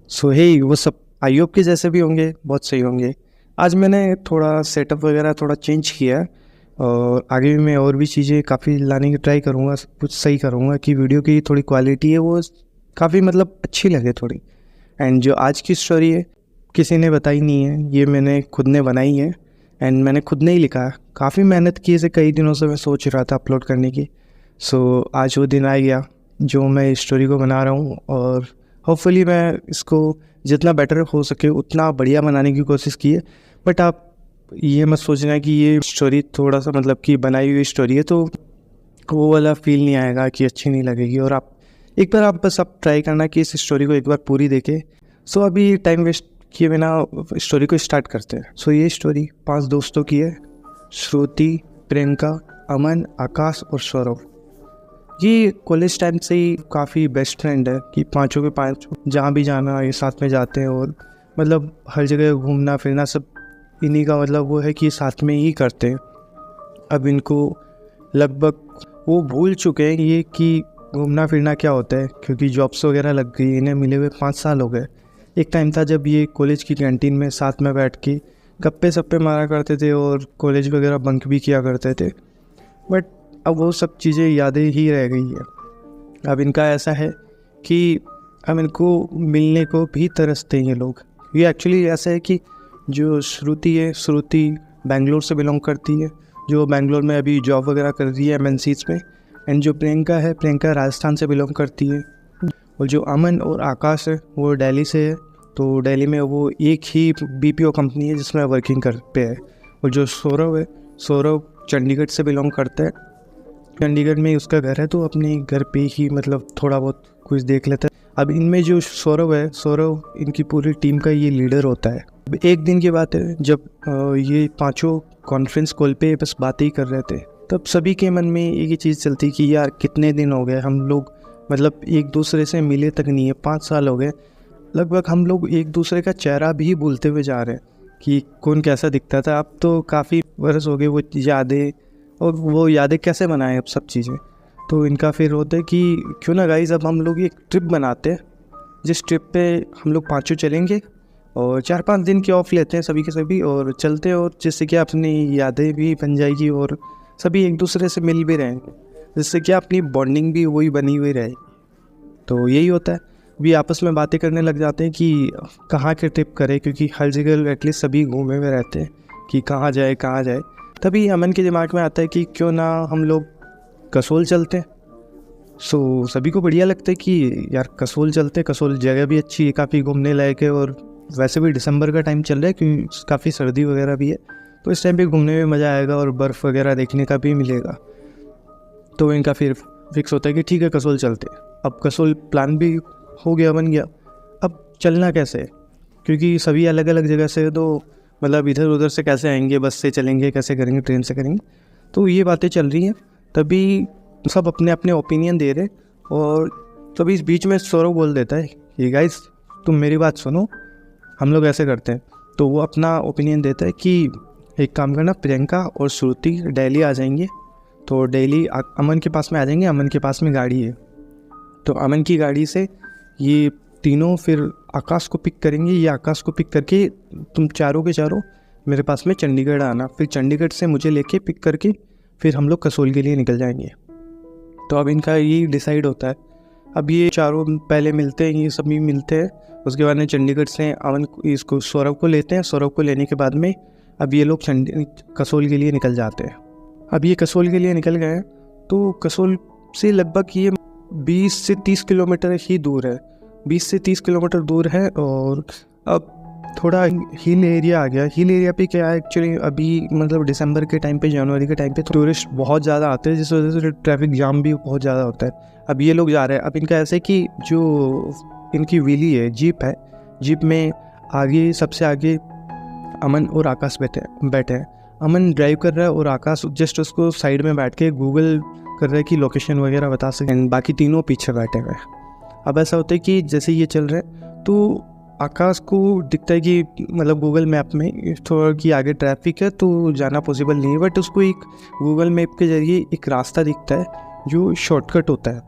सो हे वो सब I hope के जैसे भी होंगे, बहुत सही होंगे। आज मैंने थोड़ा सेटअप वगैरह थोड़ा चेंज किया है और आगे भी मैं और भी चीज़ें काफ़ी लाने की ट्राई करूँगा, कुछ सही करूँगा कि वीडियो की थोड़ी क्वालिटी है वो काफ़ी मतलब अच्छी लगे थोड़ी। एंड जो आज की स्टोरी है किसी ने बताई नहीं है, ये मैंने खुद ने बनाई है एंड मैंने खुद ने ही लिखा है। काफ़ी मेहनत की, इसे कई दिनों से मैं सोच रहा था अपलोड करने की। सो आज वो दिन आ गया जो मैं इस स्टोरी को बना रहा हूँ और होपफुली मैं इसको जितना बेटर हो सके उतना बढ़िया बनाने की कोशिश की है। बट आप ये मत सोचना कि ये स्टोरी थोड़ा सा मतलब कि बनाई हुई स्टोरी है तो वो वाला फील नहीं आएगा कि अच्छी नहीं लगेगी। और आप एक बार आप बस आप ट्राई करना कि इस स्टोरी को एक बार पूरी देखें। सो अभी टाइम वेस्ट किए बिना स्टोरी को स्टार्ट करते हैं। सो ये स्टोरी 5 दोस्तों की है, श्रुति, प्रियंका, अमन, आकाश और सौरभ। ये कॉलेज टाइम से ही काफ़ी बेस्ट फ्रेंड है कि पाँचों के पाँच जहाँ भी जाना ये साथ में जाते हैं और मतलब हर जगह घूमना फिरना सब इन्हीं का मतलब वो है कि साथ में ही करते हैं। अब इनको लगभग वो भूल चुके हैं ये कि घूमना फिरना क्या होता है, क्योंकि जॉब्स वगैरह लग गई, इन्हें मिले हुए 5 साल हो गए। एक टाइम था जब ये कॉलेज की कैंटीन में साथ में बैठ के गप्पे सप्पे मारा करते थे और कॉलेज वगैरह बंक भी किया करते थे। बट अब वो सब चीज़ें यादें ही रह गई है। अब इनका ऐसा है कि अब इनको मिलने को भी तरसते हैं ये लोग। ये एक्चुअली ऐसा है कि जो श्रुति है, श्रुति बेंगलोर से बिलोंग करती है, जो बेंगलोर में अभी जॉब वगैरह कर रही है एमएनसीज में। एंड जो प्रियंका है, प्रियंका राजस्थान से बिलोंग करती है। और जो अमन और आकाश है वो दिल्ली से है, तो दिल्ली में वो एक ही बीपीओ कंपनी है जिसमें वर्किंग कर पे है। और जो सौरभ है, सौरभ चंडीगढ़ से बिलोंग करता है, चंडीगढ़ में उसका घर है तो अपने घर पे ही मतलब थोड़ा बहुत कुछ देख लेता है। अब इनमें जो सौरभ है, सौरभ इनकी पूरी टीम का ये लीडर होता है। अब एक दिन की बात है जब ये पांचों कॉन्फ्रेंस कॉल पे बस बातें ही कर रहे थे, तब सभी के मन में एक ही चीज़ चलती कि यार कितने दिन हो गए हम लोग मतलब एक दूसरे से मिले तक नहीं है, 5 साल हो गए लगभग। हम लोग एक दूसरे का चेहरा भी भूलते हुए जा रहे हैं कि कौन कैसा दिखता था। अब तो काफ़ी बरस हो गए, वो यादें और वो यादें कैसे बनाएं अब सब चीज़ें। तो इनका फिर होता है कि क्यों ना गाइस अब हम लोग एक ट्रिप बनाते हैं, जिस ट्रिप पे हम लोग पाँचों चलेंगे और 4-5 दिन की ऑफ लेते हैं सभी के सभी और चलते हैं, और जिससे कि अपनी यादें भी बन जाएगी और सभी एक दूसरे से मिल भी रहेंगे, जिससे कि अपनी बॉन्डिंग भी वही बनी हुई रहेगी। तो यही होता है, भी आपस में बातें करने लग जाते हैं कि कहाँ के ट्रिप करें, क्योंकि हर जगह एटलीस्ट सभी घूमे हुए रहते हैं कि कहाँ जाए कहाँ जाए। तभी अमन के दिमाग में आता है कि क्यों ना हम लोग कसोल चलते हैं। सो सभी को बढ़िया लगता है कि यार कसोल चलते हैं, कसोल जगह भी अच्छी है, काफ़ी घूमने लायक है और वैसे भी दिसंबर का टाइम चल रहा है क्योंकि काफ़ी सर्दी वगैरह भी है, तो इस टाइम पे घूमने में मज़ा आएगा और बर्फ़ वगैरह देखने का भी मिलेगा। तो इनका फिर फिक्स होता है कि ठीक है कसोल चलते हैं। अब कसोल प्लान भी हो गया, बन गया। अब चलना कैसे है, क्योंकि सभी अलग अलग जगह से, तो मतलब इधर उधर से कैसे आएंगे, बस से चलेंगे, कैसे करेंगे, ट्रेन से करेंगे। तो ये बातें चल रही हैं, तभी सब अपने अपने ओपिनियन दे रहे। और तभी इस बीच में सौरभ बोल देता है कि गाइस तुम मेरी बात सुनो, हम लोग ऐसे करते हैं। तो वो अपना ओपिनियन देता है कि एक काम करना, प्रियंका और श्रुति दिल्ली आ जाएंगे, तो दिल्ली अमन के पास में आ जाएंगे, अमन के पास में गाड़ी है, तो अमन की गाड़ी से ये तीनों फिर आकाश को पिक करेंगे। ये आकाश को पिक करके तुम चारों के चारों मेरे पास में चंडीगढ़ आना, फिर चंडीगढ़ से मुझे लेके पिक करके फिर हम लोग कसोल के लिए निकल जाएंगे। तो अब इनका ये डिसाइड होता है। अब ये चारों पहले मिलते हैं, ये सभी मिलते हैं, उसके बाद में चंडीगढ़ से अमन इसको सौरभ को लेते हैं। सौरभ को लेने के बाद में अब ये लोग कसोल के लिए निकल जाते हैं। अब ये कसोल के लिए निकल गए हैं, तो कसोल से लगभग ये 20 से 30 किलोमीटर ही दूर है, 20 से 30 किलोमीटर दूर है। और अब थोड़ा हिल एरिया आ गया। हिल एरिया पे क्या है एक्चुअली, अभी मतलब दिसंबर के टाइम पे, जनवरी के टाइम पे टूरिस्ट बहुत ज़्यादा आते हैं, जिस वजह से ट्रैफिक जाम भी बहुत ज़्यादा होता है। अब ये लोग जा रहे हैं। अब इनका ऐसे कि जो इनकी व्हीली है, जीप है, जीप में आगे सबसे आगे अमन और आकाश बैठे हैं। अमन ड्राइव कर रहा है और आकाश जस्ट उसको साइड में बैठ के गूगल कर रहा है कि लोकेशन वगैरह बता सकें, बाकी तीनों पीछे बैठे हुए हैं। अब ऐसा होता है कि जैसे ये चल रहे हैं तो आकाश को दिखता है कि मतलब गूगल मैप में थोड़ा कि आगे ट्रैफिक है तो जाना पॉसिबल नहीं है, बट उसको एक गूगल मैप के ज़रिए एक रास्ता दिखता है जो शॉर्टकट होता है।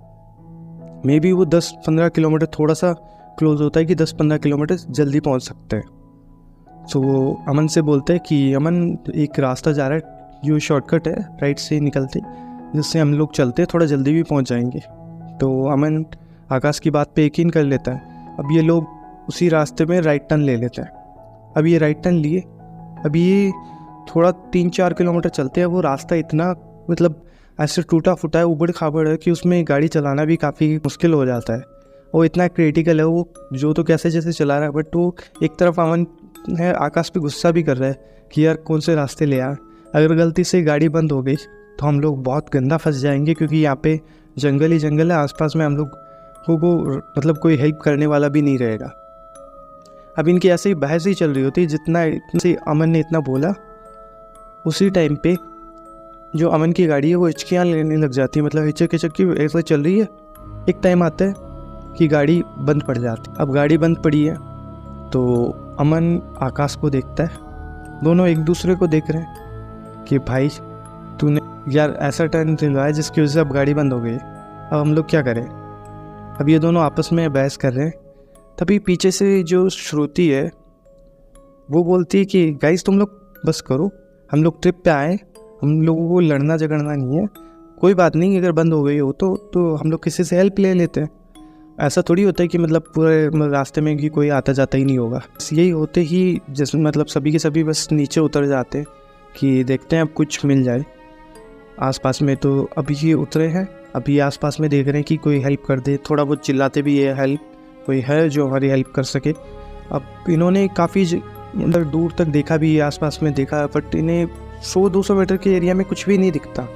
मे बी वो 10-15 किलोमीटर थोड़ा सा क्लोज होता है कि 10-15 किलोमीटर जल्दी पहुंच सकते हैं। तो वो अमन से बोलते हैं कि अमन एक रास्ता जा रहा है, जो शॉर्टकट है राइट से निकलते, जिससे हम लोग चलते थोड़ा जल्दी भी पहुंच जाएंगे। तो अमन आकाश की बात पे यकीन कर लेता है। अब ये लोग उसी रास्ते में राइट टर्न ले लेते हैं। अब ये राइट टर्न लिए, अब ये थोड़ा 3-4 किलोमीटर चलते हैं। वो रास्ता इतना मतलब ऐसे टूटा फूटा है, उबड़ खाबड़ है कि उसमें गाड़ी चलाना भी काफ़ी मुश्किल हो जाता है। वो इतना क्रिटिकल है, वो जो तो कैसे जैसे चला रहा है, बट वो एक तरफ अमन है आकाश पे गुस्सा भी कर रहा है कि यार कौन से रास्ते ले आया, अगर गलती से गाड़ी बंद हो गई तो हम लोग बहुत गंदा फंस जाएंगे, क्योंकि यहाँ पे जंगल ही जंगल है आसपास में, हम लोग को मतलब कोई हेल्प करने वाला भी नहीं रहेगा। अब इनकी ऐसे ही बहस ही चल रही होती है। जितना अमन ने इतना बोला, उसी टाइम पे जो अमन की गाड़ी है वो हिचकियाँ लेने लग जाती है, मतलब हिचक हिचक की ऐसे चल रही है। एक टाइम आता है कि गाड़ी बंद पड़ जाती। अब गाड़ी बंद पड़ी है तो अमन आकाश को देखता है, दोनों एक दूसरे को देख रहे हैं कि भाई तूने यार ऐसा टर्न दिलवाया जिसकी वजह से अब गाड़ी बंद हो गई, अब हम लोग क्या करें। अब ये दोनों आपस में बहस कर रहे हैं। तभी पीछे से जो श्रुति है वो बोलती है कि गाइस तुम लोग बस करो, हम लोग ट्रिप पे आए, हम लोगों को लड़ना झगड़ना नहीं है, कोई बात नहीं, अगर बंद हो गई हो तो हम लोग किसी से हेल्प ले लेते हैं। ऐसा थोड़ी होता है कि मतलब पूरे रास्ते में कि कोई आता जाता ही नहीं होगा। बस यही होते ही जैसे मतलब सभी के सभी बस नीचे उतर जाते हैं कि देखते हैं अब कुछ मिल जाए आसपास में। तो अभी ये उतरे हैं, अभी आसपास में देख रहे हैं कि कोई हेल्प कर दे, थोड़ा बहुत चिल्लाते भी है हेल्प, कोई है जो हमारी हेल्प कर सके। अब इन्होंने काफ़ी मतलब दूर तक देखा भी, आसपास में देखा, बट इन्हें 100-200 मीटर के एरिया में कुछ भी नहीं दिखता।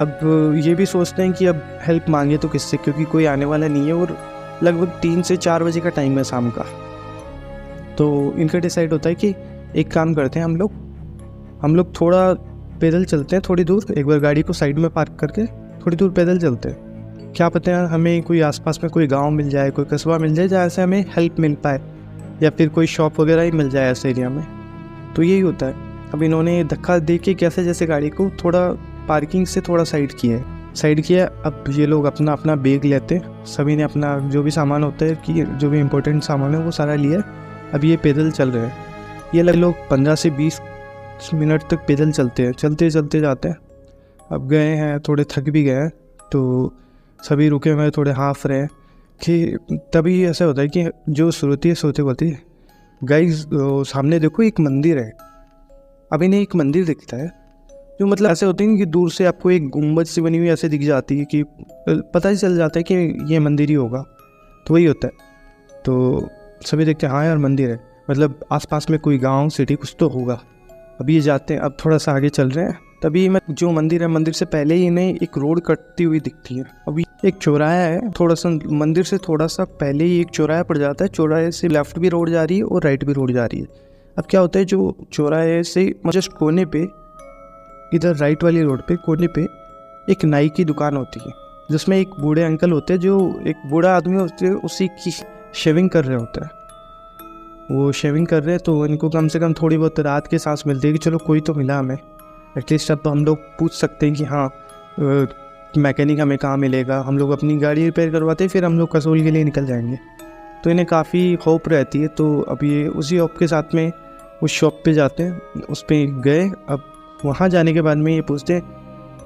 अब ये भी सोचते हैं कि अब हेल्प मांगे तो किससे, क्योंकि कोई आने वाला नहीं है और लगभग 3 से 4 बजे का टाइम है शाम का। तो इनका डिसाइड होता है कि एक काम करते हैं, हम लोग थोड़ा पैदल चलते हैं थोड़ी दूर, एक बार गाड़ी को साइड में पार्क करके थोड़ी दूर पैदल चलते हैं। क्या पता है हमें कोई आसपास में कोई गांव मिल जाए, कोई कस्बा मिल जाए जहाँ से हमें हेल्प मिल पाए, या फिर कोई शॉप वगैरह ही मिल जाए ऐसे एरिया में। तो यही होता है। अब इन्होंने धक्का दे के कैसे जैसे गाड़ी को थोड़ा पार्किंग से थोड़ा साइड किया। अब ये लोग अपना अपना बैग लेते, सभी ने अपना जो भी सामान होता है कि जो भी इम्पोर्टेंट सामान है वो सारा लिया। अब ये पैदल चल रहे हैं। ये लोग 15 से 20 मिनट तक पैदल चलते हैं, चलते चलते जाते हैं। अब गए हैं, थोड़े थक भी गए हैं, तो सभी रुके हुए थोड़े हाँफ रहे हैं कि तभी ऐसा होता है कि जो श्रुति बोलती है गाइस सामने देखो एक मंदिर है। अब इन्हें एक मंदिर दिखता है जो मतलब ऐसे होते हैं कि दूर से आपको एक गुम्बद सी बनी हुई ऐसे दिख जाती है कि पता ही चल जाता है कि ये मंदिर ही होगा। तो वही होता है। तो सभी देखते हैं हाँ यार मंदिर है, मतलब आसपास में कोई गांव सिटी कुछ तो होगा। अब ये जाते हैं, अब थोड़ा सा आगे चल रहे हैं, तभी जो मंदिर है, मंदिर से पहले ही इन्हें एक रोड कटती हुई दिखती है। अभी एक चौराहा है, थोड़ा सा मंदिर से थोड़ा सा पहले ही एक चौराहा पड़ जाता है। चौराहे से लेफ्ट भी रोड जा रही है और राइट भी रोड जा रही है। अब क्या होता है, जो चौराहे से जस्ट कोने पे, इधर राइट वाली रोड पे कोने पे एक नाई की दुकान होती है, जिसमें एक बूढ़े अंकल होते हैं, जो एक बूढ़ा आदमी होते हैं, उसी की शेविंग कर रहे होते हैं। वो शेविंग कर रहे हैं तो इनको कम से कम थोड़ी बहुत रात की सांस मिलती है कि चलो कोई तो मिला हमें एटलीस्ट। अब तो हम लोग पूछ सकते हैं कि हाँ मैकेनिक हमें कहाँ मिलेगा, हम लोग अपनी गाड़ी रिपेयर करवाते फिर हम लोग कसोल के लिए निकल जाएंगे। तो इन्हें काफ़ी होप रहती है। तो अब ये उसी होप के साथ में उस शॉप पे जाते हैं, उस पर गए। अब वहाँ जाने के बाद में ये पूछते हैं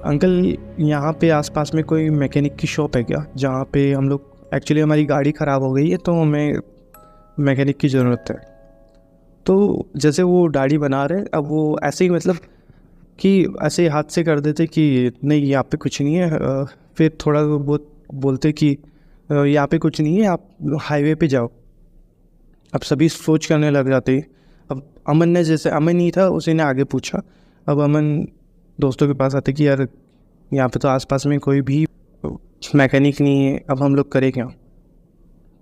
अंकल यहाँ पे आसपास में कोई मैकेनिक की शॉप है क्या, जहाँ पे हम लोग एक्चुअली हमारी गाड़ी ख़राब हो गई है तो हमें मैकेनिक की ज़रूरत है। तो जैसे वो दाढ़ी बना रहे, अब वो ऐसे ही मतलब कि ऐसे हाथ से कर देते कि नहीं यहाँ पे कुछ नहीं है, फिर थोड़ा बहुत बोलते कि यहाँ पे कुछ नहीं है, आप हाईवे पे जाओ। अब सभी सोच करने लग जाते। अब अमन ने, जैसे अमन ही था उसी ने आगे पूछा। अब अमन दोस्तों के पास आते कि यार यहाँ पे तो आसपास में कोई भी मैकेनिक नहीं है, अब हम लोग करें क्या।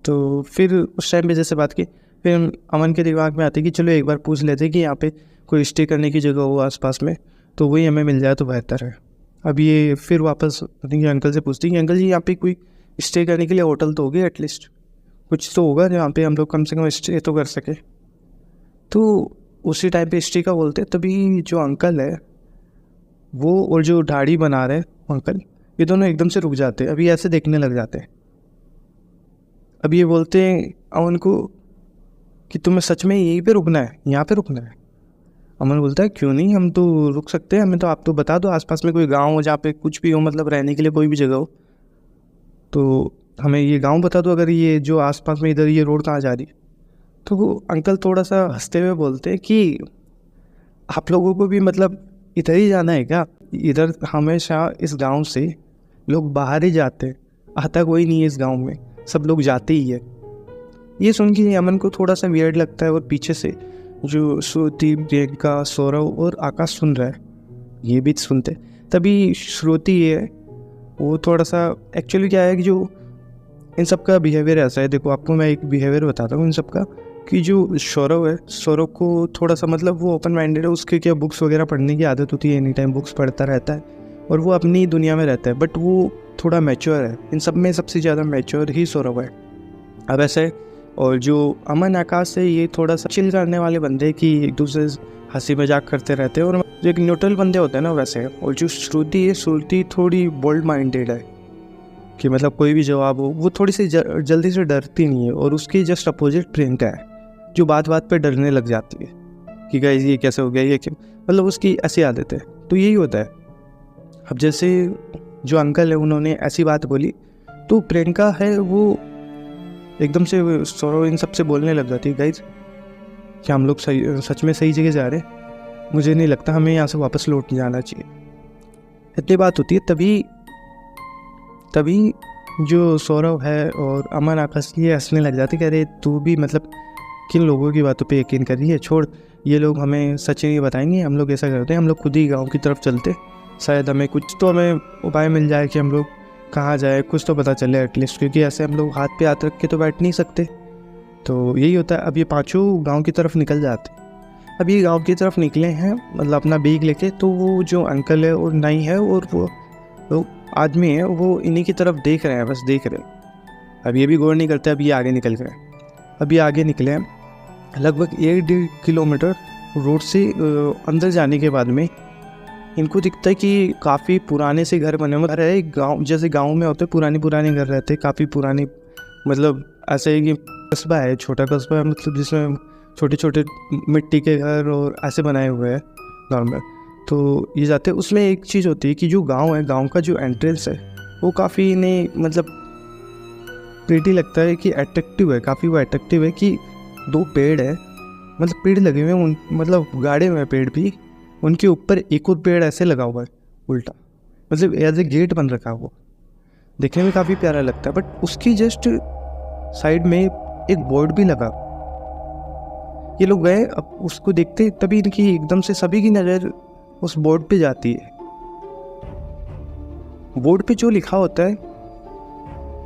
तो फिर उस टाइम पे जैसे बात की, फिर अमन के दिमाग में आती कि चलो एक बार पूछ लेते कि यहाँ पे कोई स्टे करने की जगह हो आसपास में, तो वही हमें मिल जाए तो बेहतर है। अब ये फिर वापस अंकल से पूछती कि अंकल जी यहाँ पे कोई स्टे करने के लिए होटल तो होगी, एटलीस्ट कुछ तो होगा जहाँ पे हम लोग कम से कम स्टे तो कर सके। तो उसी टाइम पे स्टे का बोलते, तभी जो अंकल है वो और जो दाढ़ी बना रहे अंकल, ये दोनों एकदम से रुक जाते, अभी ऐसे देखने लग जाते। अब ये बोलते हैं अमन को कि तुम्हें सच में यहीं पे रुकना है, यहाँ पे रुकना है। अमन बोलता है क्यों नहीं, हम तो रुक सकते हैं, हमें तो आप तो बता दो आसपास में कोई गांव हो जहाँ पे कुछ भी हो, मतलब रहने के लिए कोई भी जगह हो, तो हमें ये गांव बता दो, अगर ये जो आसपास में इधर ये रोड कहाँ जा रही है। तो वो अंकल थोड़ा सा हंसते हुए बोलते हैं कि आप लोगों को भी मतलब इधर ही जाना है क्या? इधर हमेशा इस गांव से लोग बाहर ही जाते हैं, आता कोई नहीं है इस गांव में, सब लोग जाते ही है। ये सुन के अमन को थोड़ा सा वियर्ड लगता है, और पीछे से जो श्रुति, प्रियंका, सौरव और आकाश सुन रहा है, ये भी सुनते। तभी श्रुति है वो थोड़ा सा, एक्चुअली क्या है कि जो इन सब का बिहेवियर ऐसा है, देखो आपको मैं एक बिहेवियर बताता हूँ इन सब का, कि जो सौरव है, सौरव को थोड़ा सा मतलब वो ओपन माइंडेड है, उसके क्या बुक्स वगैरह पढ़ने की आदत होती है, एनी टाइम बुक्स पढ़ता रहता है और वो अपनी दुनिया में रहता है, बट वो थोड़ा मैच्योर है। इन सब में सबसे ज़्यादा मैच्योर ही सौरव है। अब ऐसे, और जो अमन, आकाश है, ये थोड़ा सा चिल करने वाले बंदे कि एक दूसरे से हंसी मजाक करते रहते हैं, और जो एक न्यूट्रल बंदे होते हैं ना वैसे है। और जो श्रुति है, श्रुति थोड़ी बोल्ड माइंडेड है कि मतलब कोई भी जवाब हो, वो थोड़ी सी जल्दी से डरती नहीं है। और उसकी जस्ट अपोजिट प्रियंका है, जो बात बात पे डरने लग जाती है कि गाइस ये कैसे हो गया, ये क्यों, मतलब उसकी ऐसी आदत है। तो यही होता है। अब जैसे जो अंकल है उन्होंने ऐसी बात बोली, तो प्रियंका है वो एकदम से सौरव इन सबसे बोलने लग जाती है, गाइस क्या हम लोग सच में सही जगह जा रहे हैं? मुझे नहीं लगता हमें यहाँ से वापस लौट जाना चाहिए। इतनी बात होती है। तभी जो सौरव है और अमन, आकाश ये हंसने लग जाते कि अरे तू भी मतलब किन लोगों की बातों पे यकीन कर रही है, छोड़, ये लोग हमें सच नहीं बताएंगे, हम लोग ऐसा करते हैं, हम लोग खुद ही गाँव की तरफ चलते, शायद हमें कुछ तो हमें उपाय मिल जाए कि हम लोग कहाँ जाए, कुछ तो पता चले एटलीस्ट, क्योंकि ऐसे हम लोग हाथ पे हाथ रख के तो बैठ नहीं सकते। तो यही होता है। अब ये पांचों गांव की तरफ निकल जाते। अब ये गांव की तरफ निकले हैं, मतलब अपना बैग लेके, तो वो जो अंकल है और नाई है और वो लोग आदमी है, वो इन्हीं की तरफ देख रहे हैं, बस देख रहे हैं। अब ये भी गौर नहीं करते। अब ये आगे निकल गए। अब ये आगे निकले हैं लगभग 1-1.5 किलोमीटर रोड से अंदर जाने के बाद में इनको दिखता है कि काफ़ी पुराने से घर बने हुए है। गांव जैसे गांव में होते पुराने घर रहते हैं, काफ़ी पुराने, मतलब ऐसे है कि कस्बा है, छोटा कस्बा है, मतलब जिसमें छोटे छोटे मिट्टी के घर और ऐसे बनाए हुए हैं नॉर्मल। तो ये जाते हैं। उसमें एक चीज़ होती है कि जो गांव है, गांव का जो एंट्रेंस है वो काफ़ी इन्हें मतलब प्रीटी लगता है कि अट्रैक्टिव है, काफ़ी वो अट्रैक्टिव है कि 2 पेड़ है, मतलब पेड़ लगे हुए हैं, मतलब गाड़े हुए हैं पेड़ भी, उनके ऊपर एक और पेड़ ऐसे लगा हुआ है उल्टा, मतलब एज ए गेट बन रखा है। वो देखने में काफ़ी प्यारा लगता है। बट उसकी जस्ट साइड में एक बोर्ड भी लगा। ये लोग गए, अब उसको देखते तभी इनकी एकदम से सभी की नज़र उस बोर्ड पे जाती है। बोर्ड पे जो लिखा होता है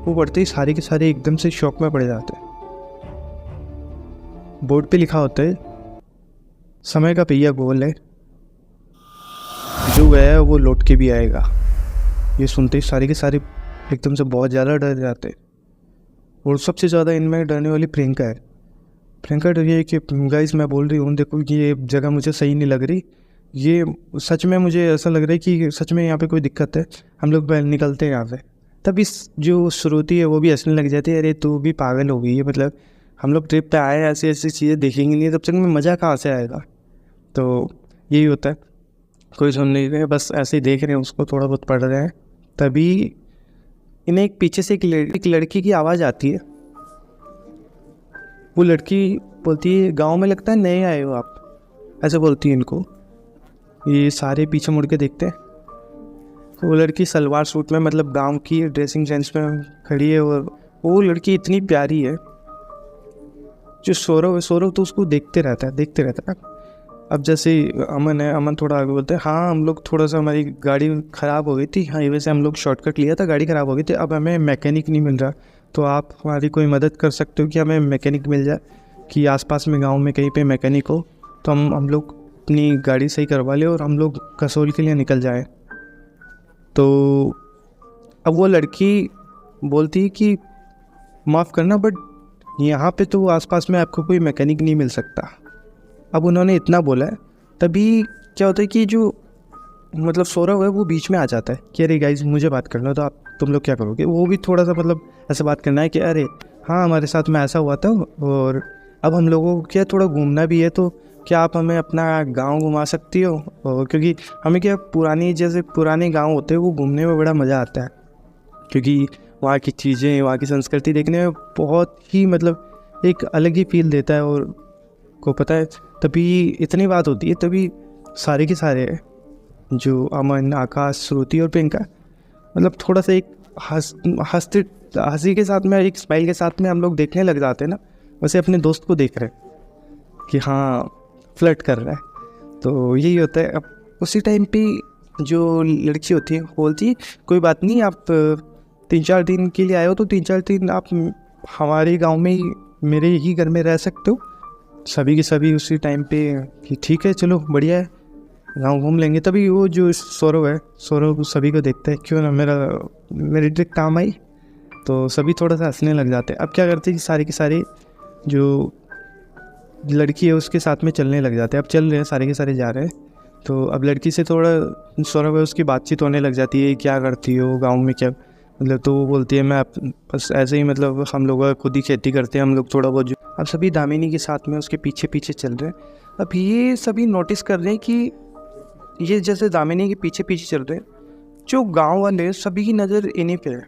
वो पढ़ते ही सारे के सारे एकदम से शॉक में पड़ जाते हैं। बोर्ड पे लिखा होता है समय का पहिया गोल है, जो गया है वो लौट के भी आएगा। ये सुनते ही सारे के सारे एकदम से बहुत ज़्यादा डर जाते हैं। और सबसे ज़्यादा इनमें डरने वाली प्रियंका है। प्रियंका डर है कि गाइस मैं बोल रही हूँ, देखो कि ये जगह मुझे सही नहीं लग रही, ये सच में मुझे ऐसा लग रहा है कि सच में यहाँ पे कोई दिक्कत है, हम लोग निकलते हैं यहाँ से। तब इस जो श्रुति है वो भी हंसने लग जाती है, अरे तू भी पागल हो गई है, मतलब हम लोग ट्रिप पे आए, ऐसी ऐसी चीज़ें देखेंगे नहीं, तब तक में मज़ा कहाँ से आएगा। तो यही होता है, कोई सुन नहीं रहे, बस ऐसे ही देख रहे हैं उसको, थोड़ा बहुत पढ़ रहे हैं। तभी इन्हें एक पीछे से एक लड़की की आवाज़ आती है। वो लड़की बोलती है गांव में लगता है नए आए हो आप, ऐसे बोलती है इनको। ये सारे पीछे मुड़ के देखते हैं। वो लड़की सलवार सूट में, मतलब गांव की ड्रेसिंग सेंस में खड़ी है, और वो लड़की इतनी प्यारी है। जो सौरव तो उसको देखते रहता है। अब जैसे अमन है, अमन थोड़ा आगे बोलते हैं, हाँ हम लोग थोड़ा सा, हमारी गाड़ी ख़राब हो गई थी, हाईवे से हम लोग शॉर्टकट लिया था, गाड़ी ख़राब हो गई थी, अब हमें मैकेनिक नहीं मिल रहा, तो आप हमारी कोई मदद कर सकते हो कि हमें मैकेनिक मिल जाए, कि आसपास में गांव में कहीं पे मैकेनिक हो तो हम लोग अपनी गाड़ी सही करवा लें और हम लोग कसोल के लिए निकल जाएं। तो अब वो लड़की बोलती है कि माफ़ करना, बट यहाँ पे तो आसपास में आपको कोई मैकेनिक नहीं मिल सकता। अब उन्होंने इतना बोला है। तभी क्या होता है कि जो मतलब सौरव है वो बीच में आ जाता है कि अरे गाइज मुझे बात करना है, तो तुम लोग क्या करोगे। वो भी थोड़ा सा मतलब ऐसे बात करना है कि अरे हाँ हमारे साथ में ऐसा हुआ था। और अब हम लोगों को क्या थोड़ा घूमना भी है, तो क्या आप हमें अपना गांव घुमा सकती हो? और क्योंकि हमें क्या पुरानी जैसे पुराने गांव होते हैं वो घूमने में बड़ा मज़ा आता है, क्योंकि वहाँ की चीज़ें, वहाँ की संस्कृति देखने में बहुत ही मतलब एक अलग ही फील देता है। और को पता है तभी इतनी बात होती है, तभी सारे के सारे जो अमन, आकाश, श्रुति और प्रियंका मतलब थोड़ा सा एक हंसते हंसी के साथ में, एक स्माइल के साथ में हम लोग देखने लग जाते हैं ना, वैसे अपने दोस्त को देख रहे हैं कि हाँ फ्लर्ट कर रहा है। तो यही होता है। अब उसी टाइम पे जो लड़की होती है बोलती है कोई बात नहीं, आप 3-4 दिन के लिए आए हो तो 3-4 दिन आप हमारे गांव में ही मेरे ही घर में रह सकते हो। सभी के सभी उसी टाइम पे कि ठीक है चलो बढ़िया है, गाँव घूम लेंगे। तभी वो जो सौरभ है, सौरभ सभी को देखता है, क्यों ना मेरी ट्रिक काम आई। तो सभी थोड़ा सा हंसने लग जाते हैं। अब क्या करते हैं कि सारे के सारे जो लड़की है उसके साथ में चलने लग जाते हैं। अब चल रहे हैं, सारे के सारे जा रहे हैं। तो अब लड़की से थोड़ा सौरभ है उसकी बातचीत होने लग जाती है, क्या करती हो गांव में, क्या मतलब। तो वो बोलती है मैं बस ऐसे ही मतलब हम लोग खुद ही खेती करते हैं हम लोग थोड़ा बहुत। अब सभी दामिनी के साथ में उसके पीछे पीछे चल रहे हैं। अब ये सभी नोटिस कर रहे हैं कि ये जैसे दामिनी के पीछे पीछे चल रहे हैं, जो गांव वाले सभी की नज़र इन्हीं पे है।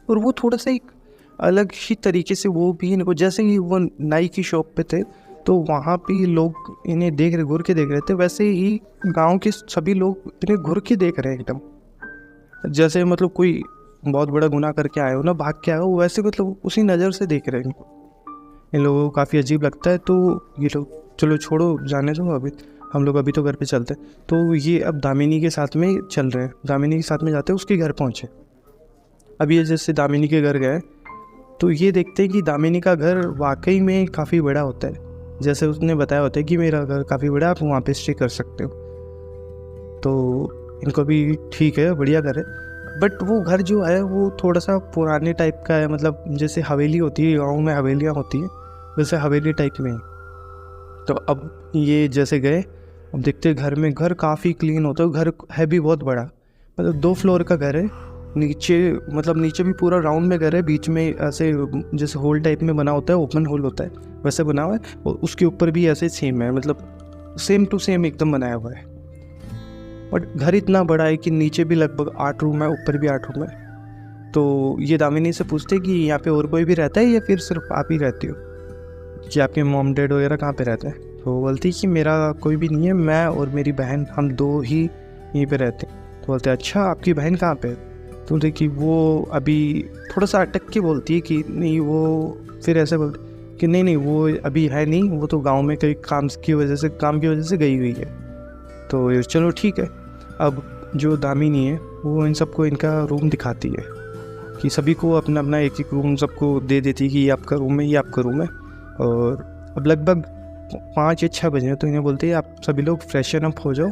और वो थोड़ा सा एक अलग ही तरीके से वो भी इनको, जैसे ही वो नाई की शॉप पे थे तो वहाँ पे लोग इन्हें देख रहे, घूर के देख रहे थे, वैसे ही गांव के सभी लोग इन्हें घूर के देख रहे हैं एकदम, जैसे मतलब कोई बहुत बड़ा गुनाह करके आए हो ना, भाग के आए हो, वैसे मतलब उसी नज़र से देख रहे हैं इन लोगों को। काफ़ी अजीब लगता है। तो ये लोग चलो छोड़ो, जाने दो, अभी हम लोग अभी तो घर पे चलते हैं। तो ये अब दामिनी के साथ में चल रहे हैं, दामिनी के साथ में जाते हैं, उसके घर पहुँचे। अब ये जैसे दामिनी के घर गए तो ये देखते हैं कि दामिनी का घर वाकई में काफ़ी बड़ा होता है, जैसे उसने बताया होता है कि मेरा घर काफ़ी बड़ा, आप वहाँ पे स्टे कर सकते हो। तो इनको भी ठीक है, बढ़िया घर है। बट वो घर जो है वो थोड़ा सा पुराने टाइप का है, मतलब जैसे हवेली होती है गाँव में, हवेलियाँ होती हैं वैसे हवेली टाइप में है। तो अब ये जैसे गए, अब देखते घर में, घर काफ़ी क्लीन होता है, घर है भी बहुत बड़ा, मतलब 2 फ्लोर का घर है। नीचे मतलब नीचे भी पूरा राउंड में घर है, बीच में ऐसे जैसे होल टाइप में बना होता है, ओपन होल होता है वैसे बना हुआ है। और उसके ऊपर भी ऐसे सेम है, मतलब सेम टू सेम एकदम बनाया हुआ है। बट घर इतना बड़ा है कि नीचे भी लगभग 8 रूम है, ऊपर भी 8 रूम है। तो ये दामिनी से पूछते कि यहाँ पे और कोई भी रहता है या फिर सिर्फ आप ही रहती हो, कि आपके मॉम डैड वगैरह कहाँ पे रहते हैं? तो वो बोलती कि मेरा कोई भी नहीं है, मैं और मेरी बहन हम 2 ही यहीं पे रहते हैं। तो बोलते अच्छा आपकी बहन कहाँ पे है? तो देखिए वो अभी थोड़ा सा अटक के बोलती है कि नहीं, वो फिर ऐसे बोलती कि नहीं वो अभी है नहीं, वो तो गांव में कई काम की वजह से गई हुई है। तो चलो ठीक है। अब जो दामिनी है वो इन सबको इनका रूम दिखाती है, कि सभी को अपना अपना एक एक रूम सबको दे देती है कि ये आपका रूम है, ये आपका रूम है। और अब लगभग 5 या 6 बजे तो इन्हें बोलते हैं आप सभी लोग फ्रेशन अप हो जाओ,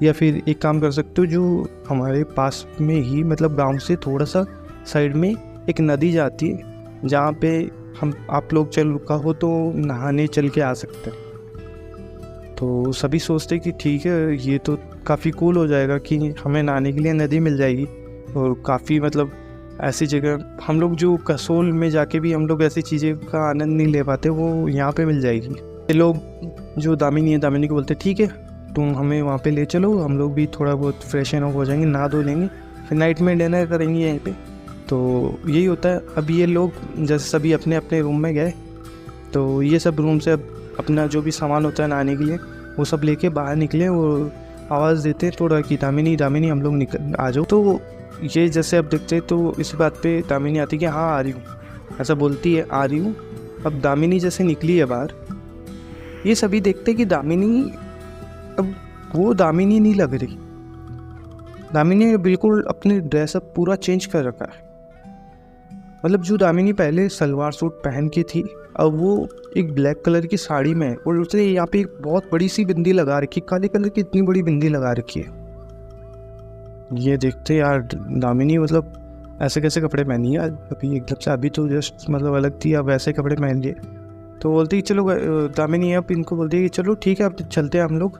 या फिर एक काम कर सकते हो, जो हमारे पास में ही मतलब गांव से थोड़ा सा साइड में एक नदी जाती है, जहाँ पे आप लोग चल कहो तो नहाने चल के आ सकते हैं। तो सभी सोचते कि ठीक है, ये तो काफ़ी कूल हो जाएगा कि हमें नहाने के लिए नदी मिल जाएगी। और काफ़ी मतलब ऐसी जगह हम लोग जो कसोल में जाके भी हम लोग ऐसी चीज़ें का आनंद नहीं ले पाते, वो यहाँ पे मिल जाएगी। ये लोग जो दामिनी है, दामिनी को बोलते ठीक है तुम हमें वहाँ पे ले चलो, हम लोग भी थोड़ा बहुत फ्रेशन अप हो जाएंगे, नहा धो लेंगे, फिर नाइट में डिनर करेंगे यहीं पे। तो यही होता है। अब ये लोग जैसे सभी अपने अपने रूम में गए, तो ये सब रूम से अपना जो भी सामान होता है नहाने के लिए वो सब लेके बाहर निकले। और आवाज़ देते थोड़ा कि दामिनी दामिनी हम लोग निकल आ जाओ। तो ये जैसे अब देखते तो इस बात पे दामिनी आती कि हाँ आ रही हूँ, ऐसा बोलती है आ रही हूँ। अब दामिनी जैसे निकली है बाहर, ये सभी देखते कि दामिनी, अब वो दामिनी नहीं लग रही। दामिनी ने बिल्कुल अपने ड्रेसअप पूरा चेंज कर रखा है। मतलब जो दामिनी पहले सलवार सूट पहन के थी, अब वो एक ब्लैक कलर की साड़ी में, और उसने यहाँ पे एक बहुत बड़ी सी बिंदी लगा रखी, काले कलर की इतनी बड़ी बिंदी लगा रखी है। ये देखते यार दामिनी मतलब ऐसे कैसे कपड़े पहनी है अभी एकदम से, अभी तो जस्ट मतलब अलग थी, अब ऐसे कपड़े पहन लिए। तो बोलती है चलो दामिनी अब इनको बोलती है कि चलो ठीक है अब चलते हैं हम लोग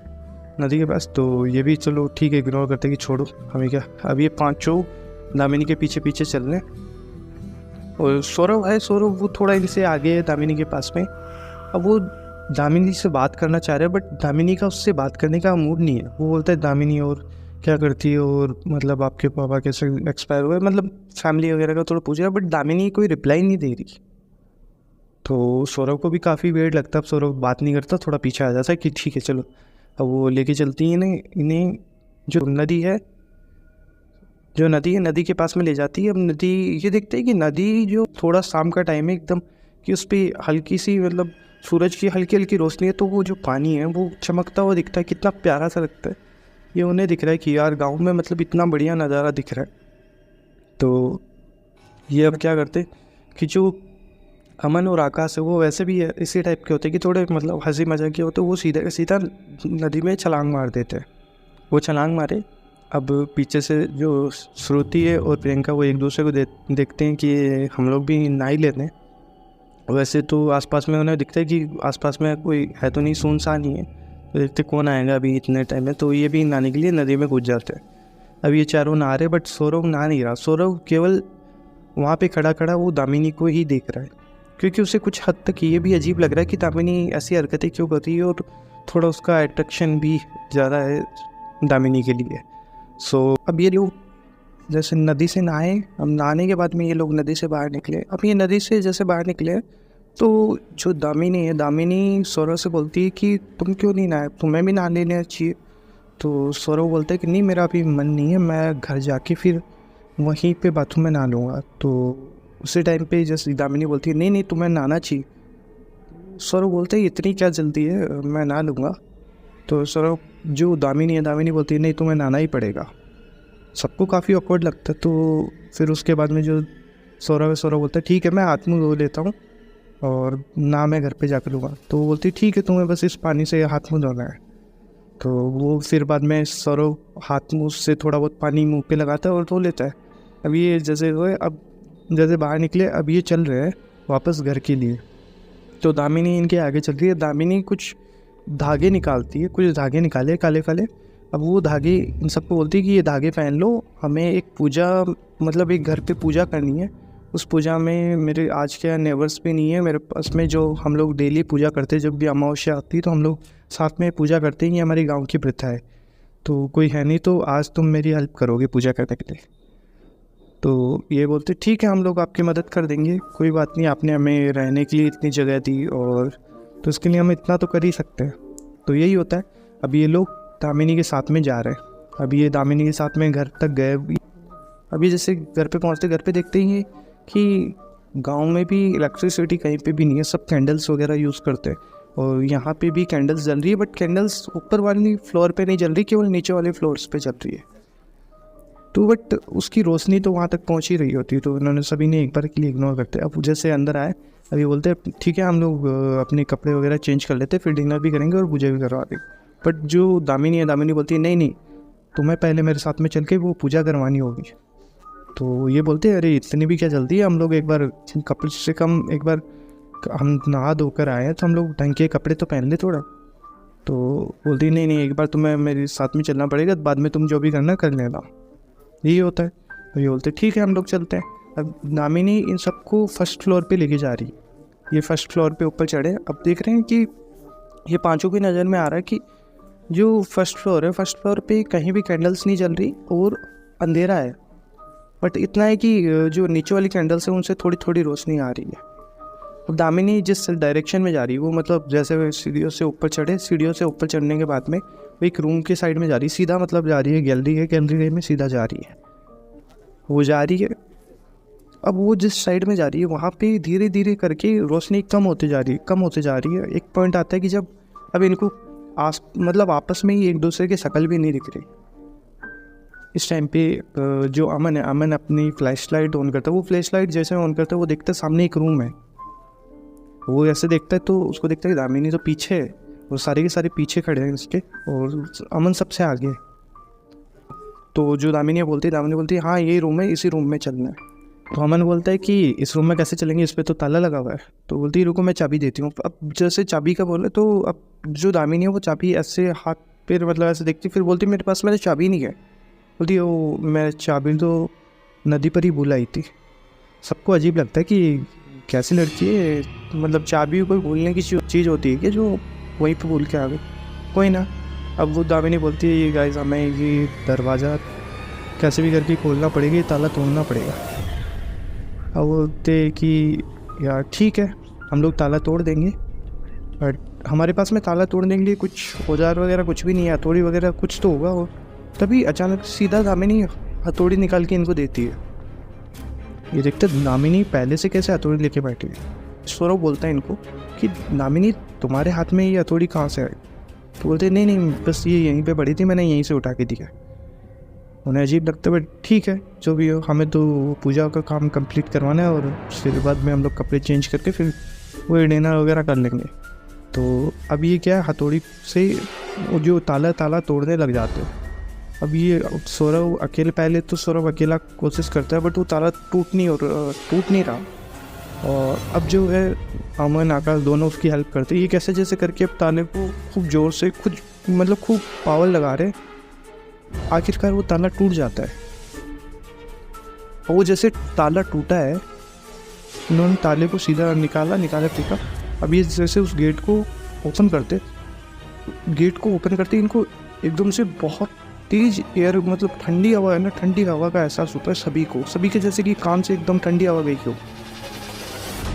नदी के पास। तो ये भी चलो ठीक है, इग्नोर करते कि छोड़ो हमें क्या, अब ये 5 दामिनी के पीछे पीछे चल रहे। और सौरभ है, सौरभ वो थोड़ा इनसे आगे है दामिनी के पास में। अब वो दामिनी से बात करना चाह रहे हैं, बट दामिनी का उससे बात करने का मूड नहीं है। वो बोलता है दामिनी और क्या करती है, और मतलब आपके पापा कैसे एक्सपायर हुए, मतलब फैमिली वगैरह का थोड़ा पूछ रहा है, बट दामिनी कोई रिप्लाई नहीं दे रही। तो सौरभ को भी काफ़ी वेट लगता है। अब सौरभ बात नहीं करता, थोड़ा पीछे आ जाता है कि ठीक है चलो। अब वो लेके चलती है इन्हें इन्हें जो नदी है, नदी के पास में ले जाती है। अब नदी, ये देखते हैं कि नदी जो थोड़ा शाम का टाइम है एकदम, कि उस पर हल्की सी मतलब सूरज की हल्की हल्की रोशनी है, तो वो जो पानी है वो चमकता हुआ दिखता है, कितना प्यारा सा लगता है। ये उन्हें दिख रहा है कि यार गाँव में मतलब इतना बढ़िया नज़ारा दिख रहा है। तो ये अब क्या करते कि जो अमन और आकाश है वो वैसे भी इसी टाइप के होते हैं कि थोड़े मतलब हंसी मजाक के होते, वो सीधा सीधा नदी में छलांग मार देते हैं। वो छलांग मारे। अब पीछे से जो श्रुति है और प्रियंका वो एक दूसरे को देखते हैं कि हम लोग भी नहा ही लेते हैं। वैसे तो आसपास में उन्हें दिखता है कि आसपास में कोई है तो नहीं, सुनसान ही है। तो देखते कौन आएगा अभी इतने टाइम में, तो ये भी नहाने के लिए नदी में कूद जाते हैं। अब ये चारों नहा रहे, बट सौरभ नहा नहीं रहा। सौरभ केवल वहाँ पे खड़ा खड़ा वो दामिनी को ही देख रहा है, क्योंकि उसे कुछ हद तक ये भी अजीब लग रहा है कि दामिनी ऐसी हरकतें क्यों कर रही है, और थोड़ा उसका अट्रैक्शन भी ज़्यादा है दामिनी के लिए। अब ये लोग जैसे नदी से नहाए, अब नहाने के बाद में ये लोग नदी से बाहर निकले। अब ये नदी से जैसे बाहर निकले तो जो दामिनी है, दामिनी सौरभ से बोलती है कि तुम क्यों नहीं नहाए, तुम्हें भी नहा लेना चाहिए। तो सौरभ बोलता है कि नहीं, मेरा अभी मन नहीं है, मैं घर जाके फिर वहीं पे बाथरूम में नहा लूँगा। तो उसी टाइम पे जैसे दामिनी बोलती है नहीं नहीं तुम्हें नहाना चाहिए। सौरभ बोलते है इतनी क्या जल्दी है, मैं नहा लूँगा। तो सौरभ, जो दामिनी है, दामिनी बोलती है नहीं तुम्हें नहाना ही पड़ेगा। सबको काफ़ी ऑकवर्ड लगता है। तो फिर उसके बाद में जो सौरभ है, सौरभ बोलता है ठीक है मैं हाथ मुँह धो लेता हूँ और ना मैं घर पे जाकर लूँगा। तो वो बोलती ठीक है तुम्हें बस इस पानी से हाथ मुँह धोना है। तो वो फिर बाद में सौरभ हाथ मुँह से थोड़ा बहुत पानी मुँह पे लगाता है और धो लेता है। अब ये जैसे हुए, अब जैसे बाहर निकले, अब ये चल रहे हैं वापस घर के लिए। तो दामिनी इनके आगे चल रही है। दामिनी कुछ धागे निकालती है, कुछ धागे निकाले काले काले। अब वो धागे इन सबको बोलती है कि ये धागे पहन लो, हमें एक पूजा, मतलब एक घर पे पूजा करनी है। उस पूजा में मेरे आज के नेबर्स भी नहीं है मेरे पास में, जो हम लोग डेली पूजा करते हैं, जब भी अमावस्या आती है तो हम लोग साथ में पूजा करते हैं। ये हमारी गाँव की प्रथा है। तो कोई है नहीं, तो आज तुम मेरी हेल्प करोगे पूजा करने के लिए। तो ये बोलते ठीक है हम लोग आपकी मदद कर देंगे, कोई बात नहीं, आपने हमें रहने के लिए इतनी जगह दी और तो इसके लिए हम इतना तो कर ही सकते हैं। तो यही होता है। अब ये लोग दामिनी के साथ में जा रहे हैं। अब ये दामिनी के साथ में घर तक गए। अभी जैसे घर पे पहुंचते, घर पे देखते ही कि गांव में भी इलेक्ट्रिसिटी कहीं पे भी नहीं है, सब कैंडल्स वगैरह यूज़ करते हैं। और यहाँ पे भी कैंडल्स जल रही है, बट कैंडल्स ऊपर वाली फ्लोर पे नहीं जल रही, केवल नीचे वाले फ्लोर्स पे जल रही है। तो बट उसकी रोशनी तो वहाँ तक पहुँच ही रही होती है, तो उन्होंने सभी ने एक बार के लिए इग्नोर करते। अब जैसे अंदर आए, अभी बोलते हैं ठीक है हम लोग अपने कपड़े वगैरह चेंज कर लेते, फिर डिनर भी करेंगे और पूजा भी करवा देंगे। बट जो दामिनी है, दामिनी बोलती है नहीं नहीं तुम्हें पहले मेरे साथ में चल के वो पूजा करवानी होगी। तो ये बोलते हैं अरे इतनी भी क्या जल्दी है, हम लोग एक बार कपड़े से कम, एक बार हम नहा धोकर आए हैं तो हम लोग ढंग के कपड़े तो पहन ले थोड़ा। तो बोलती नहीं नहीं एक बार तुम्हें मेरे साथ में चलना पड़ेगा, बाद में तुम जो भी करना कर लेना। यही होता है। तो ये बोलते ठीक है हम लोग चलते हैं। अब दामिनी इन सबको फर्स्ट फ्लोर पे लेके जा रही है। ये फर्स्ट फ्लोर पे ऊपर चढ़े। अब देख रहे हैं कि ये पांचों की नज़र में आ रहा है कि जो फर्स्ट फ्लोर है, फर्स्ट फ्लोर पे कहीं भी कैंडल्स नहीं जल रही और अंधेरा है। बट इतना है कि जो नीचे वाली कैंडल्स है उनसे थोड़ी थोड़ी रोशनी आ रही है। अब दामिनी जिस डायरेक्शन में जा रही है, वो मतलब जैसे सीढ़ियों से ऊपर चढ़े, सीढ़ियों से ऊपर चढ़ने के बाद में वो एक रूम के साइड में जा रही है, सीधा मतलब जा रही है, गैलरी है, गैलरी में सीधा जा रही है, वो जा रही है। अब वो जिस साइड में जा रही है वहाँ पे धीरे धीरे करके रोशनी कम होते जा रही है, कम होते जा रही है। एक पॉइंट आता है कि जब अब इनको मतलब आपस में ही एक दूसरे की शक्ल भी नहीं दिख रही। इस टाइम पे जो अमन है, अमन अपनी फ्लैश लाइट ऑन करता है। वो फ्लैश लाइट जैसे ऑन करता है वो देखता है सामने एक रूम है। वो ऐसे देखता है तो उसको देखता है कि दामिनी तो पीछे है, वो सारे के सारे पीछे खड़े हैं इसके और अमन सबसे आगे है। तो जो दामिनी बोलती है हाँ यही रूम है, इसी रूम में चलना है। तो अमन बोलता है कि इस रूम में कैसे चलेंगे, इस पर तो ताला लगा हुआ है। तो बोलती है रुको मैं चाबी देती हूँ। अब जैसे चाबी का बोले तो अब जो दामिनी है वो चाबी ऐसे हाथ पे मतलब ऐसे देखती, फिर बोलती मेरे पास मेरे चाबी नहीं है। बोलती ओ मैं चाबी तो नदी पर ही भूल आई थी। सबको अजीब लगता है कि कैसी लड़की है, मतलब चाबी कोई भूलने की चीज़ होती है कि जो वहीं पे भूल के आ गई। कोई ना, अब वो दामिनी बोलती है ये गाइस हमें ये दरवाज़ा कैसे भी करके खोलना पड़ेगा, ये ताला तोड़ना पड़ेगा। अब वो बोलते कि यार ठीक है हम लोग ताला तोड़ देंगे, बट हमारे पास में ताला तोड़ने के लिए कुछ औजार वगैरह कुछ भी नहीं है, हथौड़ी वगैरह कुछ तो होगा। वो तभी अचानक सीधा दामिनी हथौड़ी निकाल के इनको देती है। ये देखते दामिनी पहले से कैसे हथौड़ी लेके बैठी है। सौरभ बोलता है इनको कि दामिनी तुम्हारे हाथ में ये हथौड़ी कहाँ से आई? तो बोलते नहीं नहीं बस ये यहीं पे पड़ी थी, मैंने यहीं से उठा के दिया। उन्हें अजीब लगता है बट ठीक है जो भी हो, हमें तो पूजा का काम कंप्लीट करवाना है और उसके बाद में हम लोग कपड़े चेंज करके फिर वो डिनर वगैरह कर लेंगे। तो अब ये क्या हथौड़ी से वो जो ताला तोड़ने लग जाते हैं। अब ये सौरभ अकेले, पहले तो सौरभ अकेला कोशिश करता है बट वो ताला टूट नहीं रहा। और अब जो है अमन आकाश दोनों उसकी हेल्प करते हैं। ये कैसे जैसे करके अब ताले को खूब ज़ोर से खूब पावर लगा रहे, आखिरकार वो ताला टूट जाता है। और वो जैसे ताला टूटा है, उन्होंने ताले को सीधा निकाला फेंका। अब ये जैसे उस गेट को ओपन करते इनको एकदम से बहुत तेज एयर, मतलब ठंडी हवा है ना, ठंडी हवा का एहसास होता है सभी के जैसे कि कान से एकदम ठंडी हवा गई हो।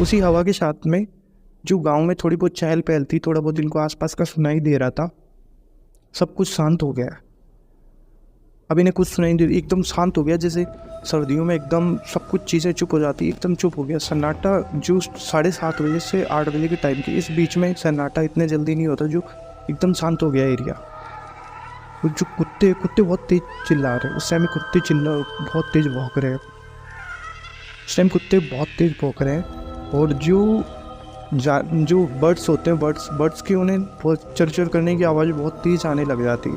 उसी हवा के साथ में जो गांव में थोड़ी बहुत चहल पहल थी, थोड़ा बहुत इनको आसपास का सुनाई दे रहा था, सब कुछ शांत हो गया। अब इन्हें कुछ सुनाई दे, एकदम शांत हो गया। जैसे सर्दियों में एकदम सब कुछ चीज़ें चुप हो जाती, एकदम चुप हो गया सन्नाटा। जो 7:30 बजे से 8 बजे के टाइम के इस बीच में सन्नाटा इतने जल्दी नहीं होता, जो एकदम शांत हो गया एरिया। जो कुत्ते बहुत तेज चिल्ला रहे हैं उस टाइम, कुत्ते बहुत तेज भौंक रहे हैं उस टाइम, कुत्ते बहुत तेज भौंक रहे हैं। और जो बर्ड्स होते हैं, बर्ड्स की उन्हें बहुत चरचर करने की आवाज़ बहुत तेज आने लग जाती है।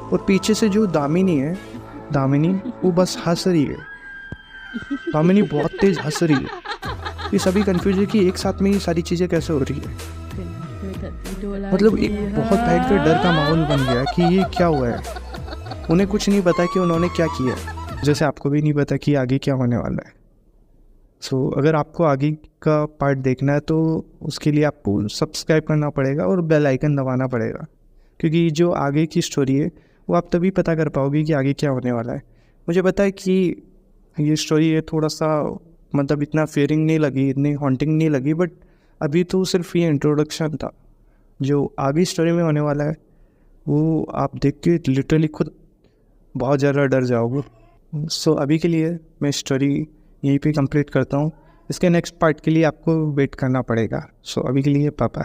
और पीछे से जो दामिनी वो बस हंस रही है। दामिनी बहुत तेज हंस रही है। ये सभी कंफ्यूज है कि एक साथ में ये सारी चीज़ें कैसे हो रही है। मतलब एक बहुत भयंकर डर का माहौल बन गया कि ये क्या हुआ है। उन्हें कुछ नहीं पता कि उन्होंने क्या किया, जैसे आपको भी नहीं पता कि आगे क्या होने वाला है। सो अगर आपको आगे का पार्ट देखना है तो उसके लिए आपको सब्सक्राइब करना पड़ेगा और बेल आइकन दबाना पड़ेगा, क्योंकि जो आगे की स्टोरी है वो आप तभी पता कर पाओगे कि आगे क्या होने वाला है। मुझे पता है कि ये स्टोरी है थोड़ा सा, मतलब इतना फेयरिंग नहीं लगी, इतनी हॉन्टिंग नहीं लगी, बट अभी तो सिर्फ ये इंट्रोडक्शन था। जो आगे स्टोरी में होने वाला है वो आप देख के लिटरली खुद बहुत ज़्यादा डर जाओगे। सो अभी के लिए मैं स्टोरी यहीं पे कंप्लीट करता हूँ। इसके नेक्स्ट पार्ट के लिए आपको वेट करना पड़ेगा। सो अभी के लिए बाय बाय।